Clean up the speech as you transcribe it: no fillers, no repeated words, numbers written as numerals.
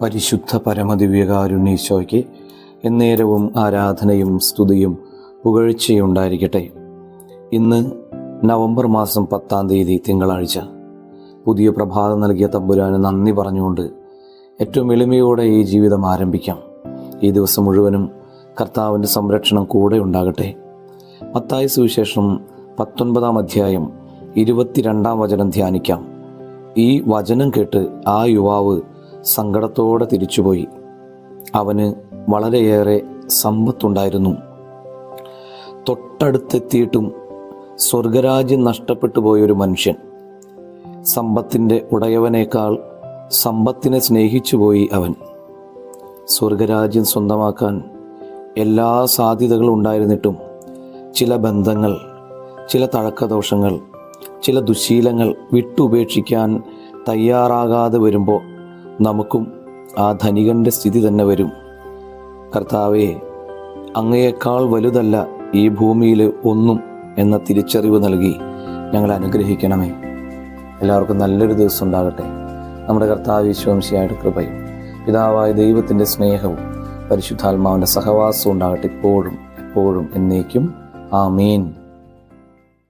പരിശുദ്ധ പരമദിവ്യകാരുണ്യീശോയ്ക്ക് എന്നേരവും ആരാധനയും സ്തുതിയും പുകഴ്ചയുണ്ടായിരിക്കട്ടെ. ഇന്ന് നവംബർ മാസം 10-ാം തീയതി തിങ്കളാഴ്ച. പുതിയ പ്രഭാതം നൽകിയ തമ്പുരാന് നന്ദി പറഞ്ഞുകൊണ്ട് ഏറ്റവും എളിമയോടെ ഈ ജീവിതം ആരംഭിക്കാം. ഈ ദിവസം മുഴുവനും കർത്താവിൻ്റെ സംരക്ഷണം കൂടെ ഉണ്ടാകട്ടെ. മത്തായി സുവിശേഷം 19-ാം അധ്യായം 22-ാം വചനം ധ്യാനിക്കാം. ഈ വചനം കേട്ട് ആ യുവാവ് സങ്കടത്തോടെ തിരിച്ചുപോയി. അവന് വളരെയേറെ സമ്പത്തുണ്ടായിരുന്നു. തൊട്ടടുത്തെത്തിയിട്ടും സ്വർഗരാജ്യം നഷ്ടപ്പെട്ടു പോയൊരു മനുഷ്യൻ. സമ്പത്തിൻ്റെ ഉടയവനേക്കാൾ സമ്പത്തിനെ സ്നേഹിച്ചുപോയി അവൻ. സ്വർഗരാജ്യം സ്വന്തമാക്കാൻ എല്ലാ സാധ്യതകളും ഉണ്ടായിരുന്നിട്ടും ചില ബന്ധങ്ങൾ, ചില തഴക്കദോഷങ്ങൾ, ചില ദുശീലങ്ങൾ വിട്ടുപേക്ഷിക്കാൻ തയ്യാറാകാതെ വരുമ്പോൾ നമുക്കും ആ ധനികൻ്റെ സ്ഥിതി തന്നെ വരും. കർത്താവേ, അങ്ങയേക്കാൾ വലുതല്ല ഈ ഭൂമിയിൽ ഒന്നും എന്ന തിരിച്ചറിവ് നൽകി ഞങ്ങളെ അനുഗ്രഹിക്കണമേ. എല്ലാവർക്കും നല്ലൊരു ദിവസം ഉണ്ടാകട്ടെ. നമ്മുടെ കർത്താവ് യേശുമിശിഹായുടെ കൃപയും പിതാവായ ദൈവത്തിൻ്റെ സ്നേഹവും പരിശുദ്ധാത്മാവിൻ്റെ സഹവാസവും ഉണ്ടാകട്ടെ, ഇപ്പോഴും എപ്പോഴും എന്നേക്കും. ആമേൻ.